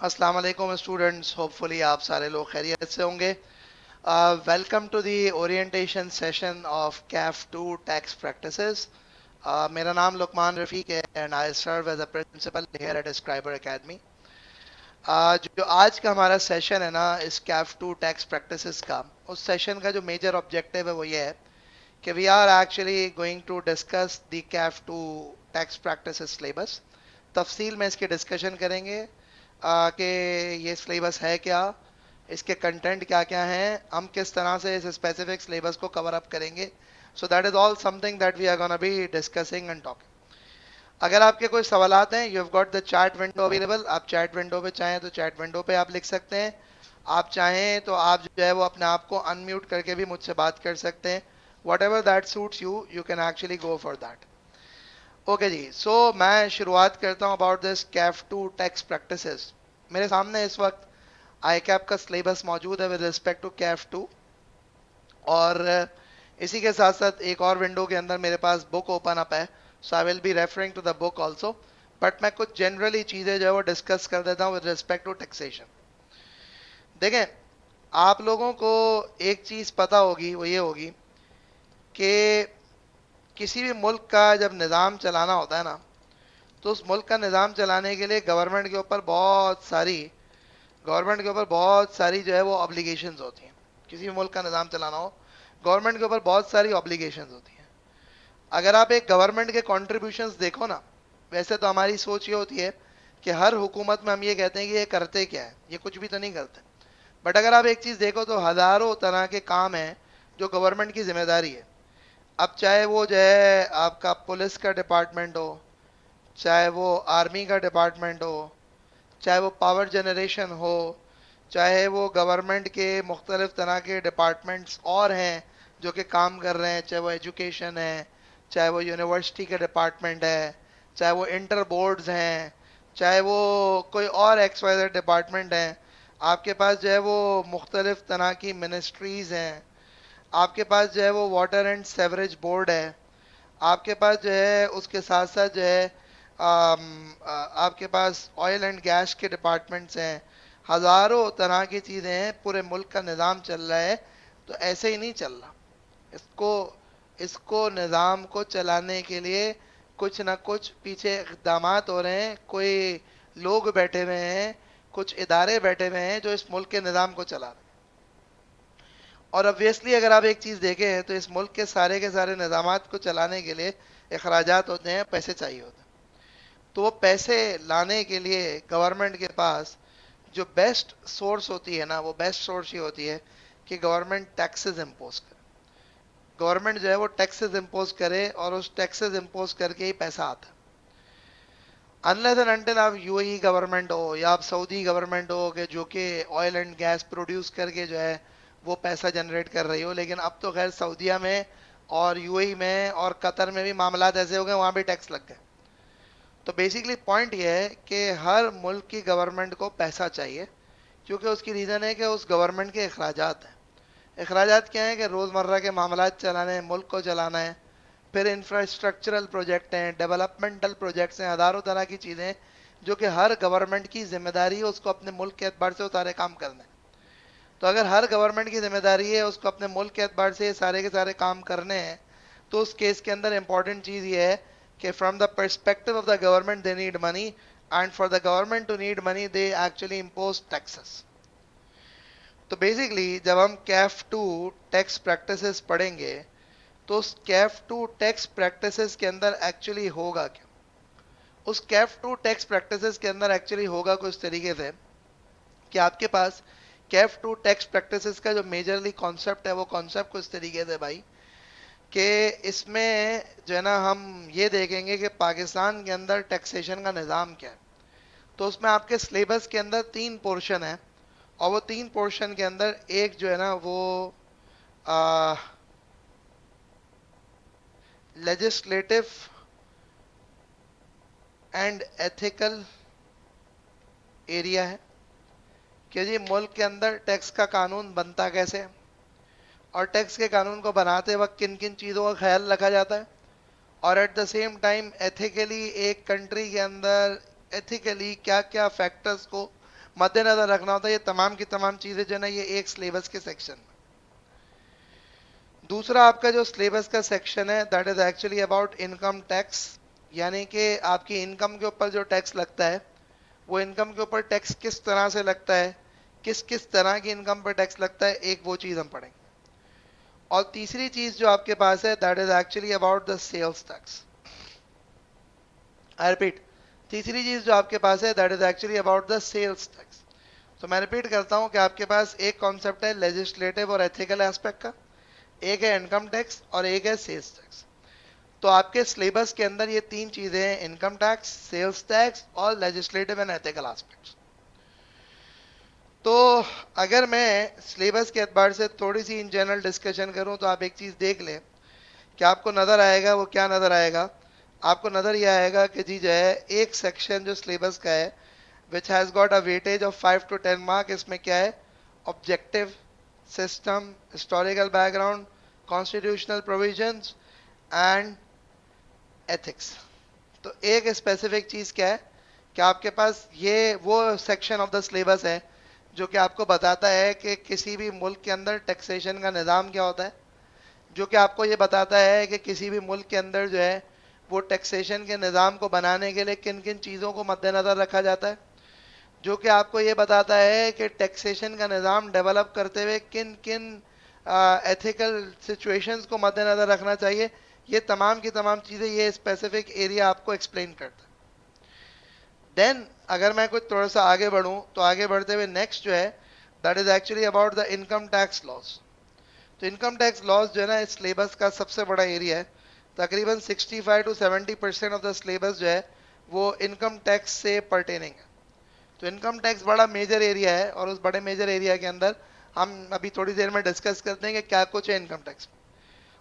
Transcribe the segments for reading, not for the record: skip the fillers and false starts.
अस्सलाम वालेकुम students, hopefully आप सारे लोग खैरियत से होंगे। Welcome to the orientation session of CAF two tax practices. मेरा नाम लुकमान रफ़ीक है and I serve as a principal here at Scriber Academy. जो आज का हमारा सेशन है ना इस कैफ टू टैक्स प्रैक्टिसेस का, उस सेशन का जो मेजर ऑब्जेक्टिव है वो ये है कि we are actually going to discuss the CAF two tax practices syllabus. तफसील में इसके डिस्कशन करेंगे कि ये सिलेबस है क्या, इसके कंटेंट क्या क्या हैं, हम किस तरह से इस स्पेसिफिक सिलेबस को कवर अप करेंगे। So that is all something that we are gonna be discussing and talking. अगर आपके कोई सवालात हैं, you have got the chat window available. आप चैट विंडो पे चाहें तो चैट विंडो पे आप लिख सकते हैं। आप चाहें तो आप जो है वो अपने आप को अनम्यूट करके भी मुझसे बात कर सकते हैं। Whatever that suits you, you can actually go for that. Okay जी, सो मैं शुरुआत करता हूँ about this CAF two tax practices. मेरे सामने इस वक्त आई कैप का सिलेबस मौजूद है with respect to CAF two, और इसी के साथ साथ एक और विंडो के अंदर मेरे पास बुक ओपन अप है। So I will be referring to the book also, but मैं कुछ जनरली चीज़ें जो है वो डिस्कस कर देता हूँ विद रिस्पेक्ट टू टैक्सेशन। देखें, आप लोगों को एक चीज़ पता होगी, वो ये होगी कि किसी भी मुल्क का जब निज़ाम चलाना होता है ना, तो उस मुल्क का निज़ाम चलाने के लिए गवर्नमेंट के ऊपर बहुत सारी जो है वो ऑब्लिगेशंस होती हैं। किसी भी मुल्क का निज़ाम चलाना हो, गवर्नमेंट के ऊपर बहुत सारी ऑब्लिगेशंस होती हैं। अगर आप एक गवर्नमेंट के कॉन्ट्रीब्यूशंस देखो ना, वैसे तो हमारी सोच ये होती है कि हर हुकूमत में हम ये कहते हैं कि ये करते क्या है, ये कुछ भी तो नहीं करते। बट अगर आप एक चीज़ देखो तो हज़ारों तरह के काम हैं जो गवर्नमेंट की जिम्मेदारी है। अब चाहे वो जो है आपका पुलिस का डिपार्टमेंट हो, चाहे वो आर्मी का डिपार्टमेंट हो, चाहे वो पावर जनरेशन हो, चाहे वो गवर्नमेंट के मुख्तलिफ तरह के डिपार्टमेंट्स और हैं जो कि काम कर रहे हैं, चाहे वो एजुकेशन है, चाहे वो यूनिवर्सिटी का डिपार्टमेंट है, चाहे वो इंटर बोर्ड्स हैं, चाहे वो कोई और एक्स वाई जेड डिपार्टमेंट हैं। आपके पास जो है वो मुख्तलिफ तरह की मिनिस्ट्रीज़ हैं। आपके पास जो है वो वाटर एंड सेवरेज बोर्ड है। आपके पास जो है उसके साथ साथ जो है आपके पास ऑयल एंड गैस के डिपार्टमेंट्स हैं। हज़ारों तरह की चीज़ें हैं, पूरे मुल्क का निज़ाम चल रहा है। तो ऐसे ही नहीं चल रहा। इसको इसको निज़ाम को चलाने के लिए कुछ ना कुछ पीछे इक़दामात हो रहे हैं। कोई लोग बैठे हुए हैं, कुछ इदारे बैठे हुए हैं जो इस मुल्क के निज़ाम को चला रहे हैं। और ऑब्वियसली अगर आप एक चीज़ देखें तो इस मुल्क के सारे निज़ामात को चलाने के लिए अखराजात होते हैं, पैसे चाहिए होते हैं। तो वो पैसे लाने के लिए गवर्नमेंट के पास जो बेस्ट सोर्स होती है ना, वो बेस्ट सोर्स ये होती है कि गवर्नमेंट टैक्सेस इम्पोज करे। गवर्नमेंट जो है वो टैक्सेस इम्पोज करे और उस टैक्सेस इम्पोज करके ही पैसा आता है। अनलेस एंड अनटिल आप यूएई गवर्नमेंट हो या आप सऊदी गवर्नमेंट हो कि जो कि ऑयल एंड गैस प्रोड्यूस करके जो है वो पैसा जनरेट कर रही हो। लेकिन अब तो खैर सऊदीया में और यूएई में और कतर में भी मामलात ऐसे हो गए, वहाँ भी टैक्स लग गए। तो बेसिकली पॉइंट ये है कि हर मुल्क की गवर्नमेंट को पैसा चाहिए, क्योंकि उसकी रीज़न है कि उस गवर्नमेंट के अखराजात हैं। अखराजात क्या है कि रोज़मर्रा के मामलात चलाने हैं, मुल्क को चलाना है। फिर इंफ्रास्ट्रक्चरल प्रोजेक्ट हैं, डेवलपमेंटल प्रोजेक्ट्स हैं, हज़ारों तरह की चीज़ें जो कि हर गवर्नमेंट की जिम्मेदारी है उसको अपने मुल्क के एतबार से वो सारे काम करने हैं। तो अगर हर गवर्नमेंट की जिम्मेदारी है उसको अपने मुल्क के एतबार से ये सारे के सारे काम करने हैं, तो उस केस के अंदर इंपॉर्टेंट चीज़ ये है कि from the perspective of the government they need money, and for the government to need money they actually impose taxes. तो बेसिकली जब हम कैफ टू टैक्स प्रैक्टिसेस पढ़ेंगे तो उस कैफ टू टैक्स प्रैक्टिसेस के अंदर एक्चुअली होगा क्या। उस कैफ टू टैक्स प्रैक्टिसेस के अंदर एक्चुअली होगा कुछ तरीके से कि आपके पास कैफ टू टैक्स प्रैक्टिसेस का जो मेजरली कॉन्सेप्ट है वो कॉन्सेप्ट कुछ तरीके से भाई कि इसमें जो है ना हम ये देखेंगे कि पाकिस्तान के अंदर टैक्सेशन का निज़ाम क्या है। तो उसमें आपके सिलेबस के अंदर 3 पोर्शन है, और वो 3 पोर्शन के अंदर एक जो है ना वो लेजिस्लेटिव एंड एथिकल एरिया है कि जी मुल्क के अंदर टैक्स का कानून बनता कैसे है, और टैक्स के कानून को बनाते वक्त किन किन चीज़ों का ख्याल रखा जाता है, और at the same time ethically एक कंट्री के अंदर एथिकली क्या क्या फैक्टर्स को मद्दे नजर रखना होता है। ये तमाम की तमाम चीजें जो है ना ये एक सिलेबस के सेक्शन में। दूसरा आपका जो सिलेबस का सेक्शन है that is actually about income tax, यानी कि आपकी इनकम के ऊपर जो टैक्स लगता है वो इनकम के ऊपर टैक्स किस तरह से लगता है, किस किस तरह की इनकम पर टैक्स लगता है, एक वो चीज हम पढ़ेंगे। और तीसरी चीज जो आपके पास है that is actually about the sales tax. I repeat, तीसरी चीज जो आपके पास है that is actually about the sales tax. तो मैं रिपीट करता हूं कि आपके पास एक कॉन्सेप्ट है लेजिस्लेटिव और एथिकल एस्पेक्ट का, एक है इनकम टैक्स और एक है सेल्स टैक्स। तो आपके सिलेबस के अंदर ये तीन चीजें हैं, इनकम टैक्स, सेल्स टैक्स और लेजिस्लेटिव एंड एथिकल एस्पेक्ट्स। तो अगर मैं सिलेबस के एतबार से थोड़ी सी इन जनरल डिस्कशन करूं तो आप एक चीज देख लें कि आपको नजर आएगा, वो क्या नजर आएगा, आपको नजर ये आएगा कि जी जो है एक सेक्शन जो सिलेबस का है which has got a weightage of 5 to 10 mark, इसमें क्या है, objective, system, historical background, constitutional provisions and ethics. तो एक स्पेसिफिक चीज क्या है कि आपके पास ये वो सेक्शन ऑफ द सिलेबस है जो कि आपको बताता है कि किसी भी मुल्क के अंदर टैक्सेशन का निज़ाम क्या होता है, जो कि आपको ये बताता है कि किसी भी मुल्क के अंदर जो है वो टैक्सेशन के निज़ाम को बनाने के लिए किन किन चीज़ों को मद्देनज़र रखा जाता है, जो कि आपको ये बताता है कि टैक्सेशन का निज़ाम डेवलप करते हुए किन किन एथिकल सिचुएशंस को मद्देनज़र रखना चाहिए। ये तमाम की तमाम चीज़ें ये स्पेसिफिक एरिया आपको एक्सप्लेन करता है। देन अगर मैं कुछ थोड़ा सा आगे बढ़ूं तो आगे बढ़ते हुए नेक्स्ट जो है that is actually about the income tax laws. तो इनकम टैक्स लॉज जो है ना इस सिलेबस का सबसे बड़ा एरिया है। तकरीबन 65 to 70% ऑफ द सिलेबस जो है वो इनकम टैक्स से पर्टेनिंग है। तो इनकम टैक्स बड़ा मेजर एरिया है और उस बड़े मेजर एरिया के अंदर हम अभी थोड़ी देर में डिस्कस करते हैं कि क्या कुछ है इनकम टैक्स।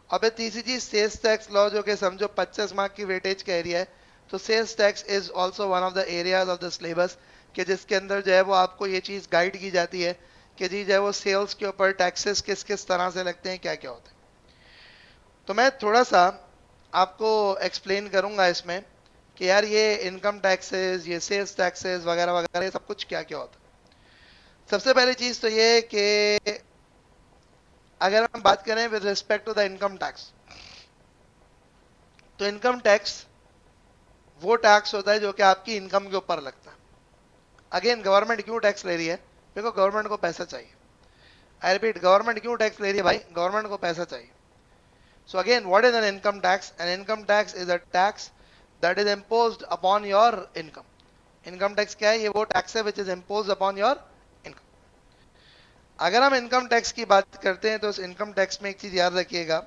अब तीसरी चीज सेल्स टैक्स लॉ जो कि समझो 25 मार्क की वेटेज का एरिया है। तो sales tax is also one of the areas of the syllabus कि जिसके अंदर जो है वो आपको ये चीज गाइड की जाती है कि जी जो है वो सेल्स के ऊपर टैक्सेस किस किस तरह से लगते हैं, क्या क्या होते हैं। तो मैं थोड़ा सा आपको एक्सप्लेन करूंगा इसमें कि यार ये इनकम टैक्सेस, ये सेल्स टैक्सेस वगैरह वगैरह सब कुछ क्या क्या होता है। सबसे पहली चीज तो ये कि अगर हम बात करें with respect to the income tax, तो इनकम टैक्स वो टैक्स होता है जो कि आपकी इनकम के ऊपर लगता है। अगेन गवर्नमेंट क्यों टैक्स ले रही है, देखो गवर्नमेंट को पैसा चाहिए। आई रिपीट, गवर्नमेंट क्यों टैक्स ले रही है भाई, गवर्नमेंट को पैसा चाहिए। So again what is an income tax, an income tax is a tax that is imposed upon your income. Income tax क्या है, ये वो टैक्स है which is imposed upon your income. अगर हम इनकम टैक्स की बात करते हैं तो इस इनकम टैक्स में एक चीज याद रखिएगा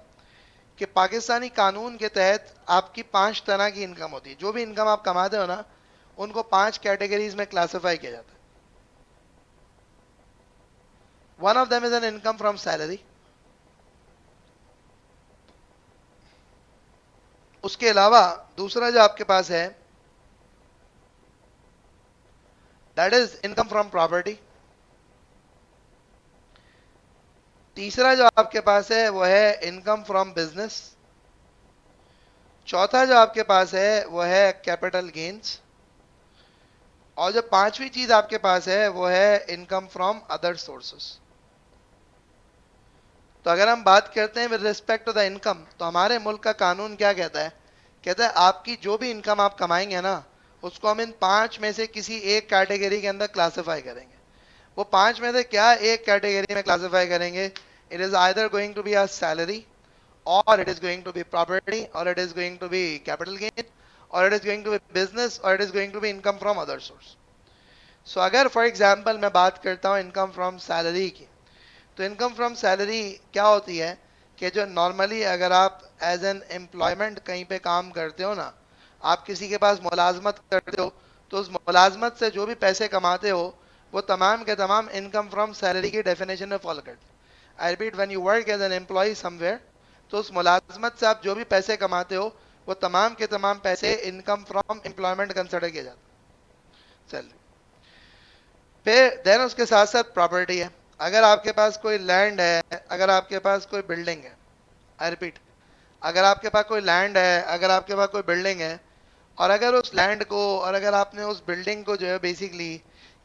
कि पाकिस्तानी कानून के तहत आपकी 5 तरह की इनकम होती है। जो भी इनकम आप कमाते हो ना उनको 5 कैटेगरीज में क्लासिफाई किया जाता है। One of them is an income from salary. उसके अलावा दूसरा जो आपके पास है that is income from property. तीसरा जो आपके पास है वो है इनकम फ्रॉम बिजनेस। चौथा जो आपके पास है वो है कैपिटल गेन्स। और जो पांचवी चीज आपके पास है वो है इनकम फ्रॉम अदर सोर्सेस। तो अगर हम बात करते हैं with respect to the income, तो हमारे मुल्क का कानून क्या कहता है, कहता है आपकी जो भी इनकम आप कमाएंगे ना उसको हम इन 5 में से किसी एक कैटेगरी के अंदर क्लासिफाई करेंगे। वो 5 में से क्या एक कैटेगरी में क्लासिफाई करेंगे, it is either going to be a salary or it is going to be property or it is going to be capital gain or it is going to be business or it is going to be income from other source. So अगर for example मैं बात करता हूँ income from salary की, तो income from salary क्या होती है कि जो नॉर्मली अगर आप एज एन एम्प्लॉयमेंट कहीं पे काम करते हो ना, आप किसी के पास मुलाजमत करते हो, तो उस मुलाजमत से जो भी पैसे कमाते हो वो तमाम के तमाम इनकम फ्रॉम सैलरी की डेफिनेशन में फॉलो करते हैं। I repeat, when you work as an employ somewhere, तो उस मुलाजमत से आप जो भी पैसे कमाते हो वो तमाम के तमाम पैसे इनकम फ्रॉम एम्प्लॉयमेंट कंसिडर किए जाते हैं, सैलरी। फिर देन उसके साथ साथ प्रॉपर्टी है। अगर आपके पास कोई लैंड है, अगर आपके पास कोई बिल्डिंग है, आई रिपीट, अगर आपके पास कोई लैंड है, अगर आपके पास कोई बिल्डिंग है, और अगर उस लैंड को और अगर आपने उस बिल्डिंग को जो है बेसिकली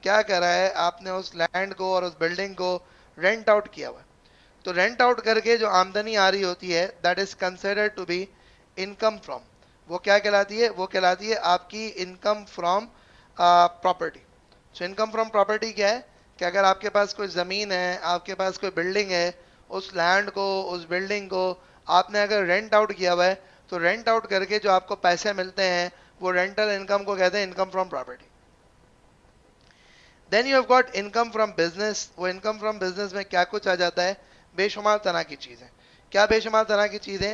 کیا کرا ہے آپ نے اس لینڈ کو اور اس بلڈنگ کو رینٹ آؤٹ کیا ہوا ہے. تو رینٹ آؤٹ کر کے جو آمدنی آ رہی ہوتی ہے that is considered to be income from. وہ کیا کہلاتی ہے؟ وہ کہلاتی ہے آپ کی income from property. So income from property کیا ہے کہ اگر آپ کے پاس کوئی زمین ہے، آپ کے پاس کوئی بلڈنگ ہے، اس لینڈ کو، اس بلڈنگ کو آپ نے اگر رینٹ آؤٹ کیا ہوا ہے تو رینٹ آؤٹ کر کے جو آپ کو پیسے ملتے ہیں وہ رینٹل انکم کو کہتے ہیں income from property. Then you have got income from business. وہ انکم فرام بزنس میں کیا کچھ آ جاتا ہے؟ بے شمار طرح کی چیزیں. کیا بے شمار طرح کی چیزیں؟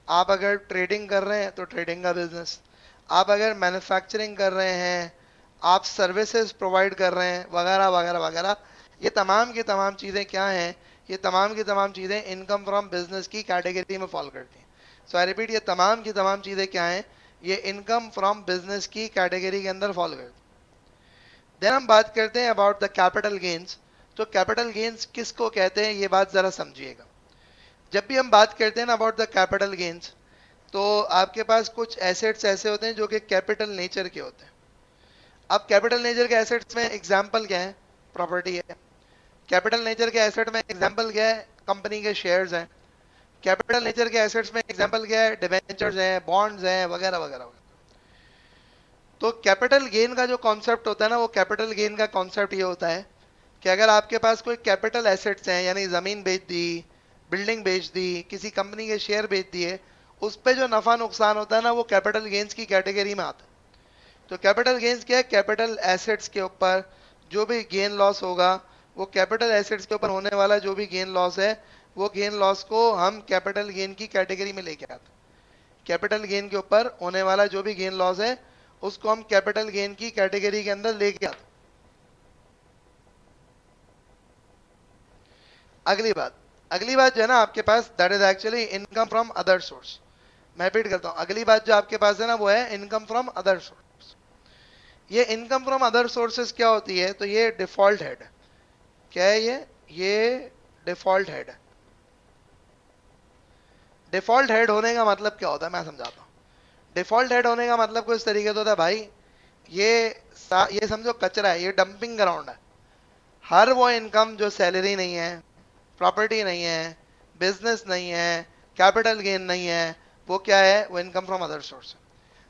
آپ اگر ٹریڈنگ کر رہے ہیں تو ٹریڈنگ کا بزنس، آپ اگر مینوفیکچرنگ کر رہے ہیں، آپ سروسز پرووائڈ کر رہے ہیں، وغیرہ وغیرہ وغیرہ. یہ تمام کی تمام چیزیں کیا ہیں؟ یہ تمام کی تمام چیزیں انکم فرام بزنس کی کیٹیگری میں فال کرتی ہیں. سو آئی ریپیٹ، یہ تمام کی تمام چیزیں کیا ہیں؟ یہ انکم فرام بزنس کی کیٹیگری کے اندر فال کرتی ہیں. دین ہم بات کرتے ہیں اباؤٹ دا کیپٹل گینز. تو کیپٹل گینز کس کو کہتے ہیں یہ بات ذرا سمجھیے گا. جب بھی ہم بات کرتے ہیں نا اباؤٹ دا کیپٹل گینز، تو آپ کے پاس کچھ ایسیٹس ایسے ہوتے ہیں جو کہ کیپٹل نیچر کے ہوتے ہیں. اب کیپٹل نیچر کے ایسیٹس میں اگزامپل کیا ہے؟ پراپرٹی ہے. کیپٹل نیچر کے ایسیٹ میں اگزامپل کیا ہے؟ کمپنی کے شیئرز ہیں. کیپٹل نیچر کے ایسیٹس میں اگزامپل کیا ہے؟ ڈیبینچرز ہیں، بانڈز ہیں، وغیرہ وغیرہ وغیرہ. تو کیپٹل گین کا جو کانسیپٹ ہوتا ہے نا، وہ کیپٹل گین کا کانسیپٹ یہ ہوتا ہے کہ اگر آپ کے پاس کوئی کیپٹل ایسیٹس ہیں، یعنی زمین بیچ دی، بلڈنگ بیچ دی، کسی کمپنی کے شیئر بیچ دیے، اس پہ جو نفع نقصان ہوتا ہے نا وہ کیپٹل گینز کی کیٹیگری میں آتا ہے. تو کیپٹل گینز کیا ہے؟ کیپٹل ایسیٹس کے اوپر جو بھی گین لاس ہوگا، وہ کیپٹل ایسیٹس کے اوپر ہونے والا جو بھی گین لاس ہے، وہ گین لاس کو ہم کیپٹل گین کی کیٹیگری میں لے کے آتے ہیں. کیپٹل گین کے اوپر ہونے والا جو بھی گین لاس ہے اس کو ہم کیپٹل گین کی کیٹیگری کے اندر لے کے آتے ہیں. اگلی بات جو ہے نا آپ کے پاس، that is actually income from other source. میں ریپیٹ کرتا ہوں، اگلی بات جو آپ کے پاس ہے نا وہ ہے انکم فرام ادر سورس. یہ انکم فرام ادر سورسز کیا ہوتی ہے؟ تو یہ ڈیفالٹ ہیڈ. کیا ہے یہ ڈیفالٹ ہیڈ ہے. ڈیفالٹ ہیڈ ہونے کا مطلب کیا ہوتا ہے میں سمجھاتا ہوں. ڈیفالٹ ہیڈ ہونے کا مطلب کچھ طریقے سے ہوتا ہے بھائی، یہ یہ سمجھو کچرا ہے، یہ ڈمپنگ گراؤنڈ ہے. ہر وہ انکم جو سیلری نہیں ہے، پراپرٹی نہیں ہے، بزنس نہیں ہے، کیپٹل گین نہیں ہے، وہ کیا ہے؟ وہ انکم فرام ادر سورس.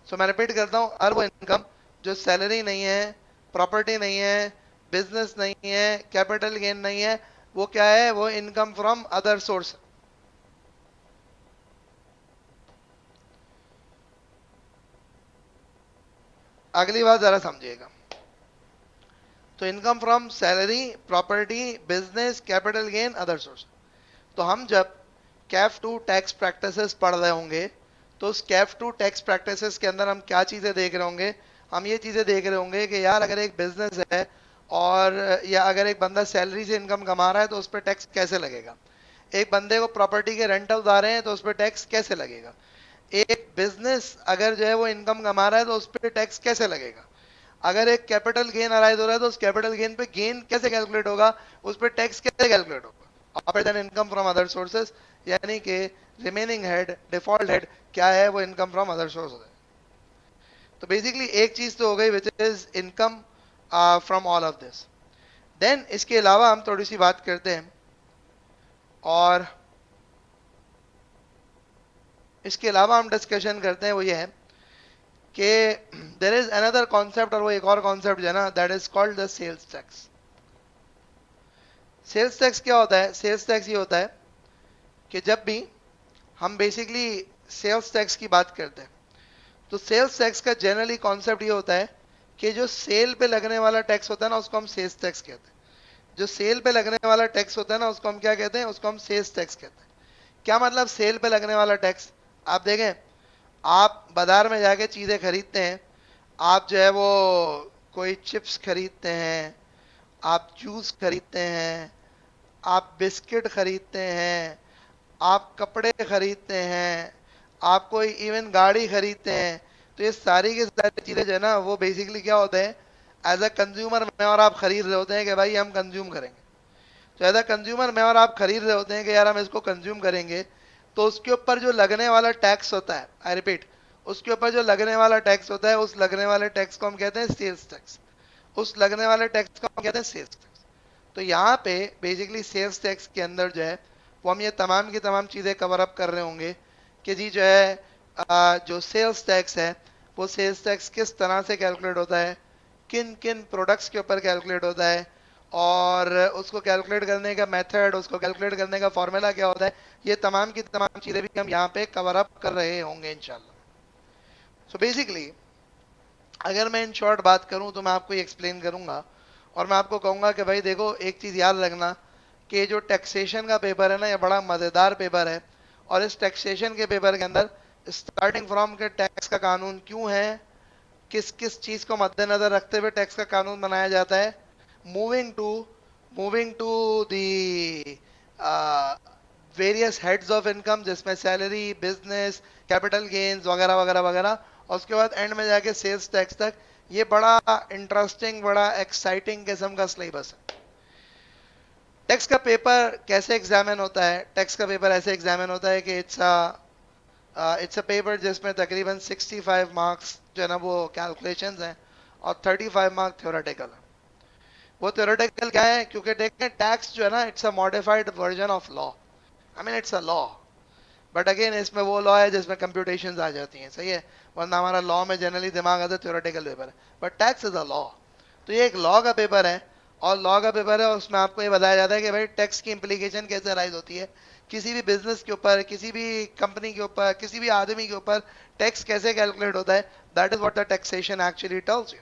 سو میں ریپیٹ کرتا ہوں، ہر وہ انکم جو سیلری نہیں ہے، پراپرٹی نہیں ہے، بزنس نہیں ہے، کیپٹل گین نہیں ہے، وہ کیا ہے؟ وہ انکم فرام ادر سورس. اگلی بات ذرا سمجھیے گا. تو income from salary, property, business, capital gain, other source. تو ہم جب کیف ٹو ٹیکس پریکٹسز پڑھ رہے ہوں گے تو اس کیف ٹو ٹیکس پریکٹسز کے اندر ہم کیا چیزیں دیکھ رہے ہوں گے؟ ہم یہ چیزیں دیکھ رہے ہوں گے کہ یار اگر ایک بزنس ہے اور یا اگر ایک بندہ سیلری سے انکم کما رہا ہے تو اس پہ ٹیکس کیسے لگے گا؟ ایک بندے کو پراپرٹی کے رینٹل آ رہے ہیں تو اس پہ ٹیکس کیسے لگے گا؟ ایک بزنس اگر جو ہے وہ انکم کما رہا ہے تو اس پہ ٹیکس کیسے لگے گا؟ اگر ایک کیپٹل گین ارائز ہو رہا ہے تو اس کیپٹل گین پہ گین کیسے کیلکولیٹ ہوگا؟ اس پہ ٹیکس کیسے کیلکولیٹ ہوگا؟ آپ دین انکم فرام ادر سورسز، یعنی کہ ریمیننگ ہیڈ، ڈیفالٹ ہیڈ کیا ہے؟ وہ انکم فرام ادر سورسز ہے. تو بیسیکلی ایک چیز تو ہو گئی which is income from all of this. Then اس کے علاوہ ہم تھوڑی سی بات کرتے ہیں، اور اس کے علاوہ ہم ڈسکشن کرتے ہیں، وہ یہ ہے کہ دیر از اندر کانسیپٹ، اور وہ ایک اور کانسیپٹ جو ہے نا that is called the sales tax. Sales tax کیا ہوتا ہے؟ سیلز ٹیکس یہ ہوتا ہے کہ جب بھی ہم بیسیکلی سیلز ٹیکس کی بات کرتے ہیں تو سیلز ٹیکس کا جنرلی کانسیپٹ یہ ہوتا ہے کہ جو سیل پہ لگنے والا ٹیکس ہوتا ہے نا اس کو ہم سیلز ٹیکس کہتے ہیں. جو سیل پہ لگنے والا ٹیکس ہوتا ہے نا اس کو ہم کیا کہتے ہیں؟ اس کو ہم سیلز ٹیکس کہتے ہیں. کیا مطلب سیل پہ لگنے والا ٹیکس؟ آپ دیکھیں، آپ بازار میں جا کے چیزیں خریدتے ہیں، آپ جو ہے وہ کوئی چپس خریدتے ہیں، آپ جوس خریدتے ہیں، آپ بسکٹ خریدتے ہیں، آپ کپڑے خریدتے ہیں، آپ کوئی ایون گاڑی خریدتے ہیں. تو یہ ساری کی ساری چیزیں جو ہے نا وہ بیسیکلی کیا ہوتے ہیں؟ ایز اے کنزیومر میں اور آپ خرید رہے ہوتے ہیں کہ بھائی ہم کنزیوم کریں گے. تو ایز اے کنزیومر میں اور آپ خرید رہے ہوتے ہیں کہ یار ہم اس کو کنزیوم کریں گے. تو اس کے اوپر جو لگنے والا ٹیکس ہوتا ہے، آئی ریپیٹ، اس کے اوپر جو لگنے والا ٹیکس ہوتا ہے، اس لگنے والے ٹیکس کو ہم کہتے ہیں سیلز ٹیکس. उस लगने वाले टैक्स को हम कहते हैं सेल्स टैक्स। तो यहाँ पे बेसिकली सेल्स टैक्स के अंदर जो है वो हम ये तमाम की तमाम चीज़ें कवर अप कर रहे होंगे कि जी जो है जो सेल्स टैक्स है वो सेल्स टैक्स किस तरह से कैलकुलेट होता है, किन किन प्रोडक्ट्स के ऊपर कैलकुलेट होता है, और उसको कैलकुलेट करने का मेथड, उसको कैलकुलेट करने का फॉर्मूला क्या होता है, ये तमाम की तमाम चीज़ें भी हम यहाँ पे कवर अप कर रहे होंगे इंशाल्लाह। सो बेसिकली अगर मैं इन शॉर्ट बात करूं तो मैं आपको ये एक्सप्लेन करूंगा और मैं आपको कहूंगा कि भाई देखो एक चीज़ याद रखना कि जो टैक्सेशन का पेपर है ना ये बड़ा मज़ेदार पेपर है। और इस टैक्सेशन के पेपर के अंदर स्टार्टिंग फ्रॉम के टैक्स का कानून क्यों है, किस किस चीज़ को मद्देनजर रखते हुए टैक्स का कानून बनाया जाता है, moving to moving to the various heads of income जिसमें सैलरी, बिजनेस, कैपिटल गेन्स वगैरह वगैरह वगैरह, और उसके बाद एंड में जाके सेल्स टैक्स तक। ये बड़ा इंटरेस्टिंग, बड़ा एक्साइटिंग किस्म का सिलेबस है। टैक्स का पेपर कैसे एग्जामिन होता है? टैक्स का पेपर ऐसे एग्जामिन होता है कि इट्स अ पेपर जिसमें तकरीबन 65 मार्क्स जो है ना वो कैलकुलेशंस हैं और 35 मार्क थ्योरेटिकल है। वो थ्योरेटिकल क्या है, क्योंकि देखें टैक्स जो है ना it's a modified version of law. I mean it's a law, but again इसमें वो लॉ है जिसमें कंप्यूटेशंस आ जाती हैं, सही है, वरना हमारा लॉ में जनरली दिमाग आता है थ्योरेटिकल पेपर है, but tax is a law. तो ये एक लॉ का पेपर है, और लॉ का पेपर है, उसमें आपको ये बताया जाता है कि भाई टैक्स की इंप्लीकेशन कैसे राइज होती है, किसी भी बिजनेस के ऊपर, किसी भी कंपनी के ऊपर, किसी भी आदमी के ऊपर टैक्स कैसे कैलकुलेट होता है। That is what the taxation actually tells you.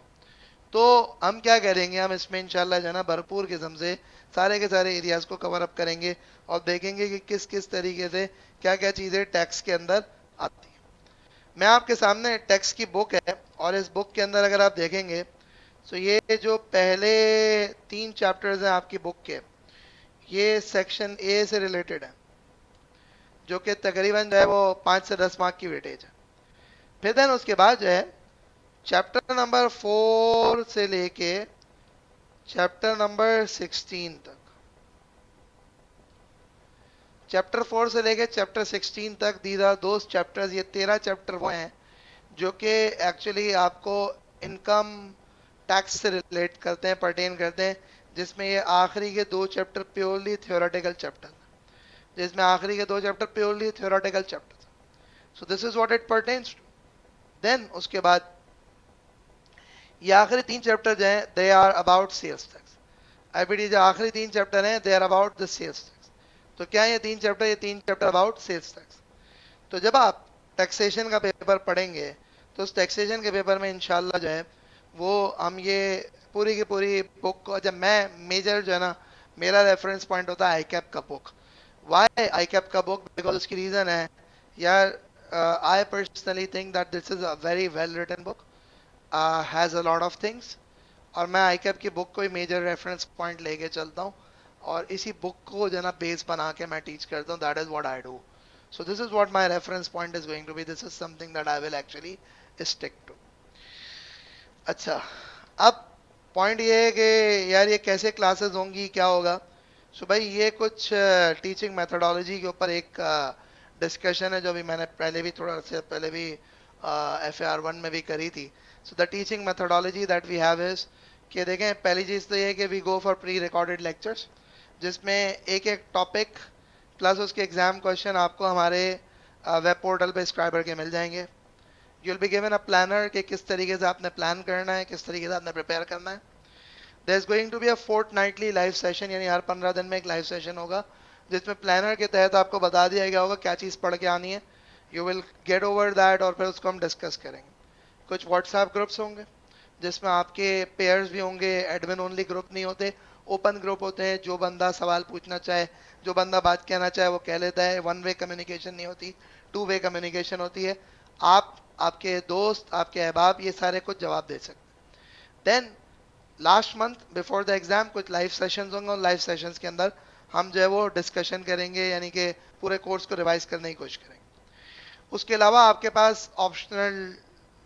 तो हम क्या करेंगे, हम इसमें इंशाल्लाह जो है ना भरपूर किस्म से सारे के सारे एरियाज को कवर अप करेंगे और देखेंगे कि किस किस तरीके से क्या क्या चीज़ें टैक्स के अंदर आती हैं। मैं आपके सामने टैक्स की बुक है, और इस बुक के अंदर अगर आप देखेंगे तो ये जो पहले 3 चैप्टर्स हैं आपकी बुक के, ये सेक्शन ए से रिलेटेड है, जो कि तकरीबन जो है वो 5 से 10 मार्क की वेटेज है। फिर देन उसके बाद जो है चैप्टर नंबर 4 से लेके चैप्टर नंबर 16 तक, चैप्टर 4 से लेके चैप्टर 16 तक, दीज आर दोज चैप्टर्स, ये 13 चैप्टर वो हैं जो कि एक्चुअली आपको इनकम टैक्स से रिलेट करते हैं, पर्टेन करते हैं, जिसमें ये आखिरी के 2 चैप्टर प्योरली थ्योरेटिकल चैप्टर, जिसमें आखिरी के 2 chapter purely theoretical chapter. So this is what it pertains to. Then उसके बाद ये आखिरी 3 चैप्टर जो हैं they are about sales tax. IPD जो आखिरी 3 चैप्टर हैं they are about the sales tax. तो क्या ये 3 चैप्टर, ये 3 चैप्टर अबाउट सेल्स टैक्स। तो जब आप टैक्सेशन का पेपर पढ़ेंगे तो उस टैक्सेशन के पेपर में इंशाल्लाह जो है वो हम ये पूरी की पूरी बुक को, जब मैं मेजर जो है ना मेरा रेफरेंस पॉइंट होता है आई कैप का बुक। वाई आई कैप का बुक? बिकॉज उसकी रीज़न है यार, I personally think that this is a very well written book, has a lot of things, और मैं आई कैप की बुक को ही मेजर रेफरेंस पॉइंट लेके चलता हूँ, और इसी बुक को जो है ना बेस बना के मैं टीच करता हूँ। That is what I do. So this is what my reference point is going to be. This is something that I will actually stick to. अच्छा, अब पॉइंट ये है कि यार ये कैसे क्लासेस होंगी, क्या होगा। सो भाई ये कुछ टीचिंग मेथोडोलॉजी के ऊपर एक डिस्कशन है जो भी मैंने पहले भी थोड़ा से पहले भी FAR 1 में भी करी थी। So the teaching methodology that we have is कि देखें, पहली चीज़ तो ये है कि we go for pre recorded lectures, जिसमें एक एक टॉपिक प्लस उसके एग्जाम क्वेश्चन आपको हमारे वेब पोर्टल पे सब्सक्राइबर के मिल जाएंगे। You will be given a planner कि किस तरीके से आपने प्लान करना है, किस तरीके से आपने प्रिपेयर करना है। There is going to be a fortnightly live session, यानी हर 15 दिन में एक लाइव सेशन होगा, जिसमें प्लानर के तहत आपको बता दिया गया होगा क्या चीज़ पढ़ के आनी है। You will get over that, और फिर उसको हम डिस्कस करेंगे। कुछ व्हाट्सएप ग्रुप्स होंगे जिसमें आपके पेयर्स भी होंगे, एडमिन ओनली ग्रुप नहीं होते, ओपन ग्रुप होते हैं। जो बंदा सवाल पूछना चाहे, जो बंदा बात कहना चाहे वो कह लेता है। वन वे कम्युनिकेशन नहीं होती, टू वे कम्युनिकेशन होती है। आप, आपके दोस्त, आपके अहबाब ये सारे कुछ जवाब दे सकते हैं। Then last month before the exam कुछ लाइव सेशंस होंगे, और लाइव सेशंस के अंदर हम जो है वो डिस्कशन करेंगे, यानी कि पूरे कोर्स को रिवाइज करने की कोशिश करेंगे। उसके अलावा आपके पास ऑप्शनल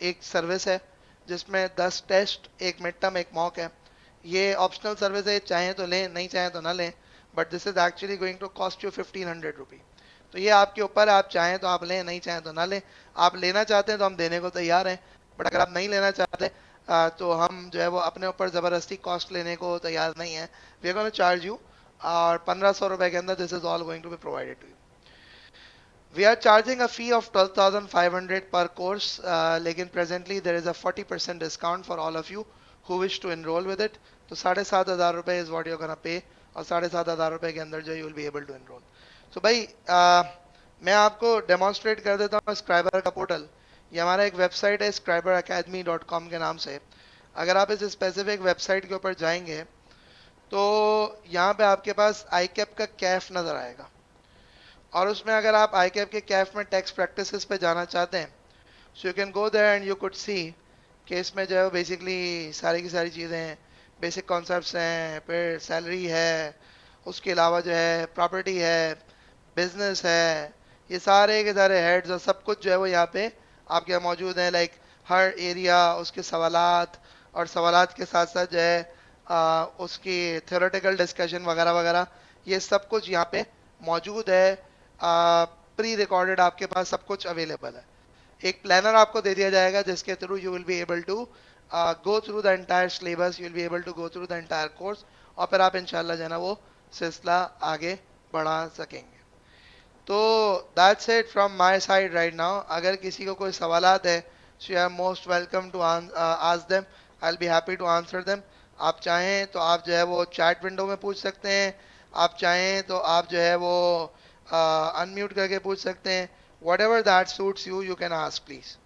एक सर्विस है जिसमें 10 टेस्ट, एक मिड टर्म, एक मॉक है। ये ऑप्शनल सर्विस है, चाहें तो लें, नहीं चाहें तो ना लें, but this is actually going to cost you 1500 rupee. तो ये आपके ऊपर है, आप चाहें तो आप लें, नहीं चाहें तो ना लें। आप लेना चाहते हैं तो हम देने को तैयार हैं, बट अगर आप नहीं लेना चाहते, تو ہم جو ہے وہ اپنے اوپر زبردستی کاسٹ لینے کو تیار نہیں ہے. We are gonna charge you, اور 1500 روپے کے اندر this is all going to be provided to you. We are charging a fee of 12,500 per course, لیکن presently there is a 40% discount for all of you who wish to enroll with it. تو 7,500 روپے is what you're gonna pay, اور 7,500 روپے کے اندر جو you will be able to enroll. So بھائی, میں آپ کو ڈیمانسٹریٹ کر دیتا ہوں اسکرائبر کا پورٹل. یہ ہمارا ایک ویب سائٹ ہے scriberacademy.com کے نام سے. اگر آپ اس اسپیسیفک ویب سائٹ کے اوپر جائیں گے تو یہاں پہ آپ کے پاس آئی کیپ کا کیف نظر آئے گا, اور اس میں اگر آپ آئی کیپ کے کیف میں ٹیکس پریکٹسز پہ جانا چاہتے ہیں, so you can go there and you could see کہ اس میں جو ہے بیسکلی ساری کی ساری چیزیں ہیں, بیسک کانسیپٹس ہیں, پھر سیلری ہے, اس کے علاوہ جو ہے پراپرٹی ہے, بزنس ہے, یہ سارے کے سارے ہیڈز اور سب کچھ جو ہے وہ یہاں پہ آپ کے یہاں موجود ہیں. لائک ہر ایریا, اس کے سوالات, اور سوالات کے ساتھ ساتھ جو ہے اس کی تھیوریٹیکل ڈسکشن وغیرہ وغیرہ, یہ سب کچھ یہاں پہ موجود ہے. پری ریکارڈڈ آپ کے پاس سب کچھ اویلیبل ہے. ایک پلانر آپ کو دے دیا جائے گا جس کے through you will be able to go through the entire syllabus, you will be able to go through the entire course, اور پھر آپ انشاءاللہ جو ہے نا وہ سلسلہ آگے بڑھا سکیں گے. تو that's it from my side right now. اگر کسی کو کوئی سوالات ہے, so you are most welcome to ask them, I will be happy to answer them. آپ چاہیں تو آپ جو ہے وہ چیٹ ونڈو میں پوچھ سکتے ہیں, آپ چاہیں تو آپ جو ہے وہ انمیوٹ کر کے پوچھ سکتے ہیں. What ever that suits you, you can ask please.